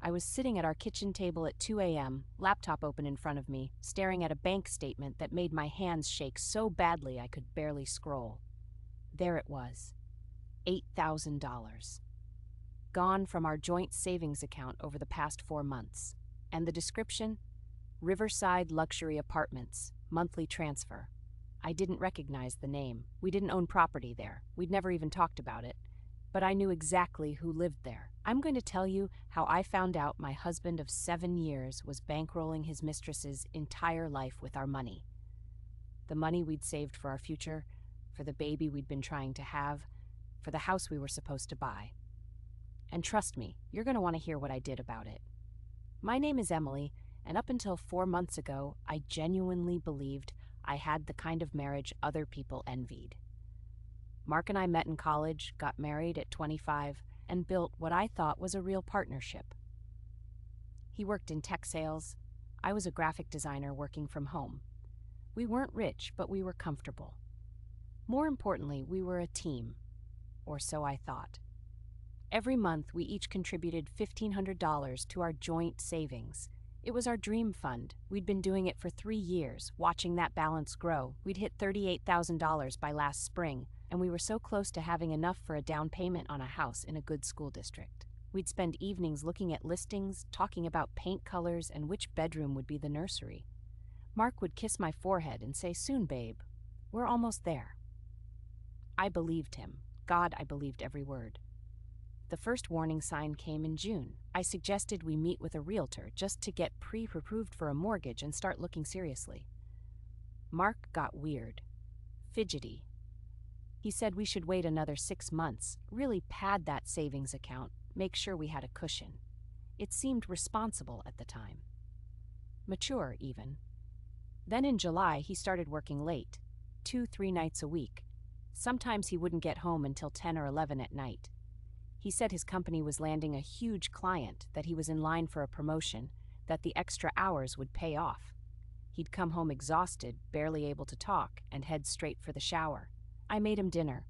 I was sitting at our kitchen table at 2 a.m., laptop open in front of me, staring at a bank statement that made my hands shake so badly I could barely scroll. There it was, $8,000. Gone from our joint savings account over the past 4 months. And the description? Riverside Luxury Apartments, monthly transfer. I didn't recognize the name. We didn't own property there. We'd never even talked about it. But I knew exactly who lived there. I'm going to tell you how I found out my husband of 7 years was bankrolling his mistress's entire life with our money. The money we'd saved for our future, for the baby we'd been trying to have, for the house we were supposed to buy. And trust me, you're going to want to hear what I did about it. My name is Emily, and up until 4 months ago, I genuinely believed I had the kind of marriage other people envied. Mark and I met in college, got married at 25, and built what I thought was a real partnership. He worked in tech sales. I was a graphic designer working from home. We weren't rich, but we were comfortable. More importantly, we were a team, or so I thought. Every month, we each contributed $1,500 to our joint savings. It was our dream fund. We'd been doing it for 3 years, watching that balance grow. We'd hit $38,000 by last spring, and we were so close to having enough for a down payment on a house in a good school district. We'd spend evenings looking at listings, talking about paint colors and which bedroom would be the nursery. Mark would kiss my forehead and say, "Soon, babe. We're almost there." I believed him. God, I believed every word. The first warning sign came in June. I suggested we meet with a realtor just to get pre-approved for a mortgage and start looking seriously. Mark got weird, fidgety. He said we should wait another 6 months, really pad that savings account, make sure we had a cushion. It seemed responsible at the time. Mature, even. Then in July, he started working late, 2-3 nights a week. Sometimes he wouldn't get home until 10 or 11 at night. He said his company was landing a huge client, that he was in line for a promotion, that the extra hours would pay off. He'd come home exhausted, barely able to talk, and head straight for the shower. I made him dinner.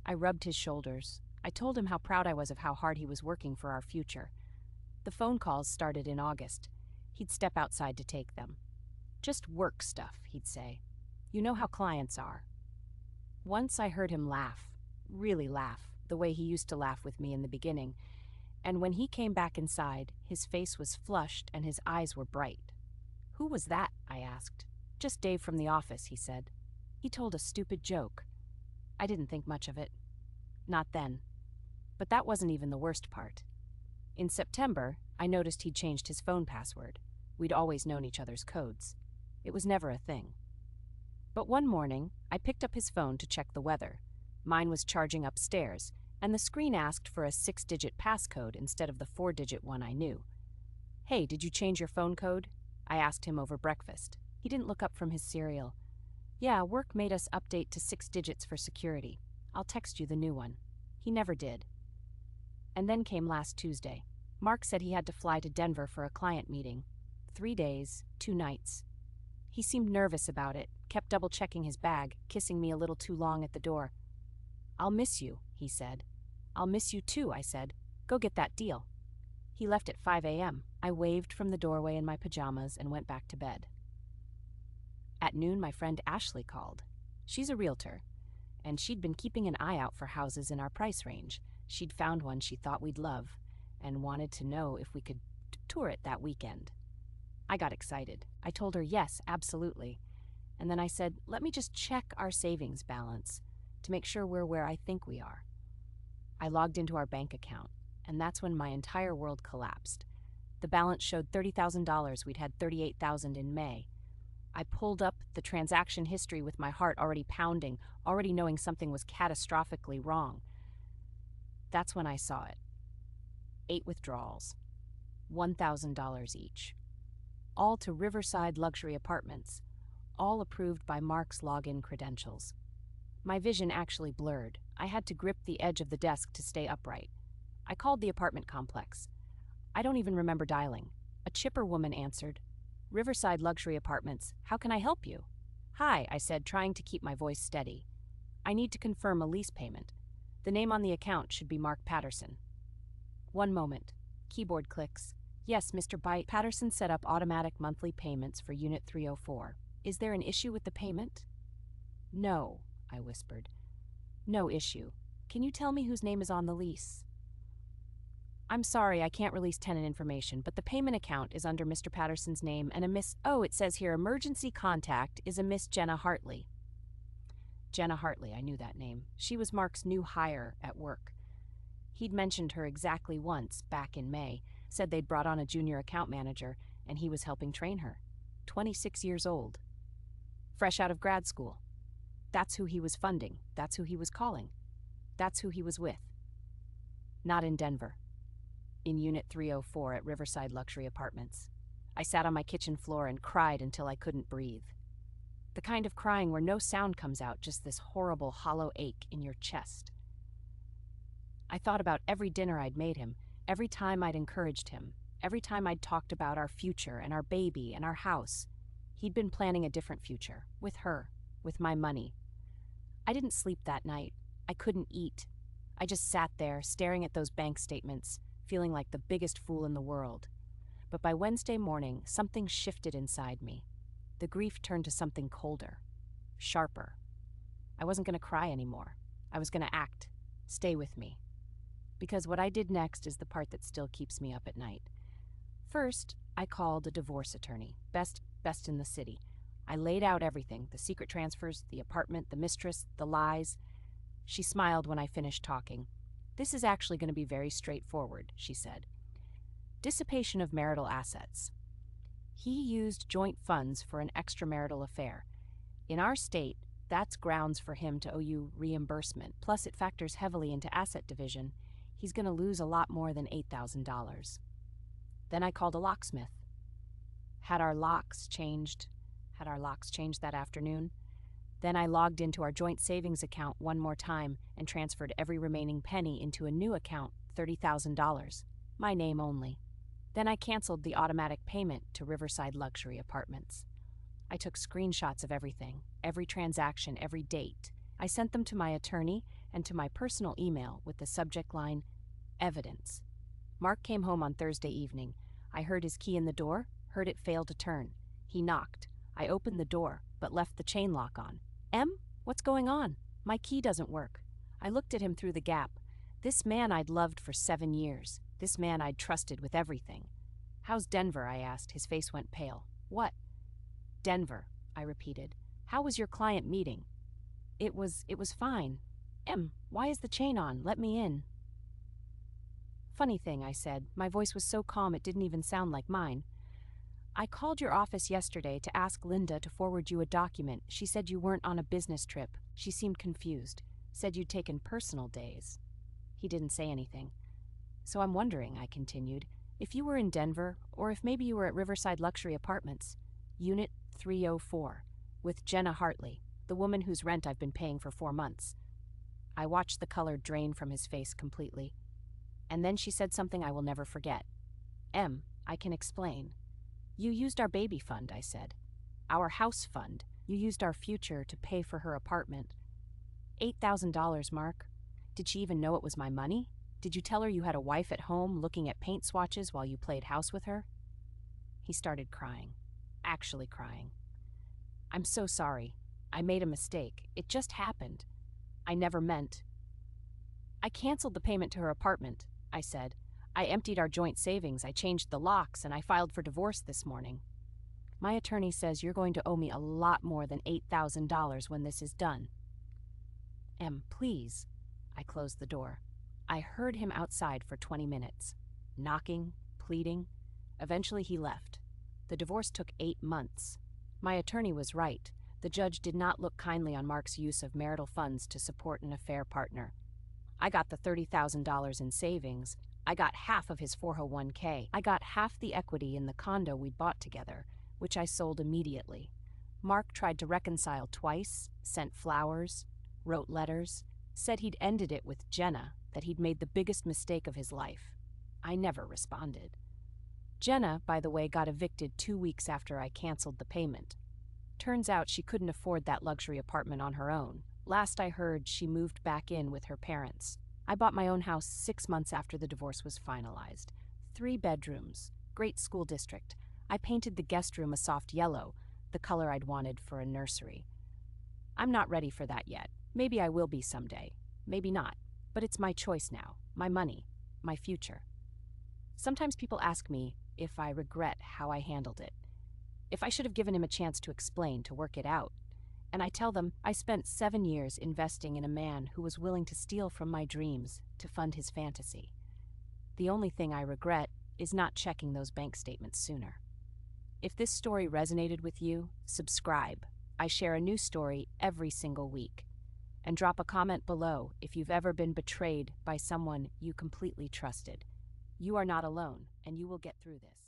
I rubbed his shoulders. I told him how proud I was of how hard he was working for our future. The phone calls started in August. He'd step outside to take them. "Just work stuff," he'd say. "You know how clients are." Once I heard him laugh, really laugh, the way he used to laugh with me in the beginning, and when he came back inside, his face was flushed and his eyes were bright. "Who was that?" I asked. "Just Dave from the office," he said. He told a stupid joke. I didn't think much of it. Not then. But that wasn't even the worst part. In September, I noticed he'd changed his phone password. We'd always known each other's codes. It was never a thing. But one morning, I picked up his phone to check the weather. Mine was charging upstairs, and the screen asked for a 6-digit passcode instead of the 4-digit one I knew. "Hey, did you change your phone code?" I asked him over breakfast. He didn't look up from his cereal. "Yeah, work made us update to 6 digits for security. I'll text you the new one." He never did. And then came last Tuesday. Mark said he had to fly to Denver for a client meeting. 3 days, 2 nights. He seemed nervous about it, kept double-checking his bag, kissing me a little too long at the door. "I'll miss you," he said. "I'll miss you too," I said. "Go get that deal." He left at 5 a.m. I waved from the doorway in my pajamas and went back to bed. At noon, my friend Ashley called. She's a realtor, and she'd been keeping an eye out for houses in our price range. She'd found one she thought we'd love and wanted to know if we could tour it that weekend. I got excited. I told her yes, absolutely. And then I said, "Let me just check our savings balance to make sure we're where I think we are." I logged into our bank account, and that's when my entire world collapsed. The balance showed $30,000. We'd had $38,000 in May. I pulled up the transaction history with my heart already pounding, already knowing something was catastrophically wrong. That's when I saw it. 8 withdrawals, $1,000 each. All to Riverside Luxury Apartments, all approved by Mark's login credentials. My vision actually blurred. I had to grip the edge of the desk to stay upright. I called the apartment complex. I don't even remember dialing. A chipper woman answered. "Riverside Luxury Apartments, how can I help you?" "Hi," I said, trying to keep my voice steady. "I need to confirm a lease payment. The name on the account should be Mark Patterson." One moment. Keyboard clicks. Yes, Mr. Byte. Patterson set up automatic monthly payments for Unit 304. Is there an issue with the payment? No, I whispered. No issue. Can you tell me whose name is on the lease? I'm sorry, I can't release tenant information, but the payment account is under Mr. Patterson's name and a Miss... Oh, it says here emergency contact is a Miss Jenna Hartley. Jenna Hartley, I knew that name. She was Mark's new hire at work. He'd mentioned her exactly once, back in May, said they'd brought on a junior account manager, and he was helping train her. 26 years old. Fresh out of grad school. That's who he was funding. That's who he was calling. That's who he was with. Not in Denver. In Unit 304 at Riverside Luxury Apartments. I sat on my kitchen floor and cried until I couldn't breathe. The kind of crying where no sound comes out, just this horrible hollow ache in your chest. I thought about every dinner I'd made him, every time I'd encouraged him, every time I'd talked about our future and our baby and our house. He'd been planning a different future, with her, with my money. I didn't sleep that night. I couldn't eat. I just sat there, staring at those bank statements, feeling like the biggest fool in the world. But by Wednesday morning, something shifted inside me. The grief turned to something colder, sharper. I wasn't going to cry anymore. I was going to act. Stay with me. Because what I did next is the part that still keeps me up at night. First, I called a divorce attorney, best in the city. I laid out everything, the secret transfers, the apartment, the mistress, the lies. She smiled when I finished talking. This is actually going to be very straightforward, she said. Dissipation of marital assets. He used joint funds for an extramarital affair. In our state, that's grounds for him to owe you reimbursement, plus it factors heavily into asset division. He's going to lose a lot more than $8,000. Then I called a locksmith. Had our locks changed that afternoon? Then I logged into our joint savings account one more time and transferred every remaining penny into a new account, $30,000. My name only. Then I canceled the automatic payment to Riverside Luxury Apartments. I took screenshots of everything, every transaction, every date. I sent them to my attorney and to my personal email with the subject line, Evidence. Mark came home on Thursday evening. I heard his key in the door, heard it fail to turn. He knocked. I opened the door, but left the chain lock on. What's going on? My key doesn't work. I looked at him through the gap. This man I'd loved for 7 years. This man I'd trusted with everything. How's Denver? I asked. His face went pale. What? Denver, I repeated. How was your client meeting? It was fine. Why is the chain on? Let me in. Funny thing, I said. My voice was so calm it didn't even sound like mine. I called your office yesterday to ask Linda to forward you a document. She said you weren't on a business trip. She seemed confused. Said you'd taken personal days. He didn't say anything. So I'm wondering, I continued, if you were in Denver, or if maybe you were at Riverside Luxury Apartments, Unit 304, with Jenna Hartley, the woman whose rent I've been paying for 4 months. I watched the color drain from his face completely. And then she said something I will never forget. I can explain. You used our baby fund, I said. Our house fund. You used our future to pay for her apartment. $8,000, Mark. Did she even know it was my money? Did you tell her you had a wife at home looking at paint swatches while you played house with her? He started crying. Actually crying. I'm so sorry. I made a mistake. It just happened. I never meant. I canceled the payment to her apartment, I said. I emptied our joint savings, I changed the locks, and I filed for divorce this morning. My attorney says you're going to owe me a lot more than $8,000 when this is done. Please. I closed the door. I heard him outside for 20 minutes, knocking, pleading. Eventually he left. The divorce took 8 months. My attorney was right. The judge did not look kindly on Mark's use of marital funds to support an affair partner. I got the $30,000 in savings. I got half of his 401k. I got half the equity in the condo we'd bought together, which I sold immediately. Mark tried to reconcile twice, sent flowers, wrote letters, said he'd ended it with Jenna, that he'd made the biggest mistake of his life. I never responded. Jenna, by the way, got evicted 2 weeks after I canceled the payment. Turns out she couldn't afford that luxury apartment on her own. Last I heard, she moved back in with her parents. I bought my own house 6 months after the divorce was finalized. 3 bedrooms, Great school district. I painted the guest room a soft yellow, the color I'd wanted for a nursery. I'm not ready for that yet. Maybe I will be someday. Maybe not. But it's my choice now. My money. My future. Sometimes people ask me if I regret how I handled it. If I should have given him a chance to explain, to work it out. And I tell them I spent 7 years investing in a man who was willing to steal from my dreams to fund his fantasy. The only thing I regret is not checking those bank statements sooner. If this story resonated with you, subscribe. I share a new story every single week. And drop a comment below if you've ever been betrayed by someone you completely trusted. You are not alone, and you will get through this.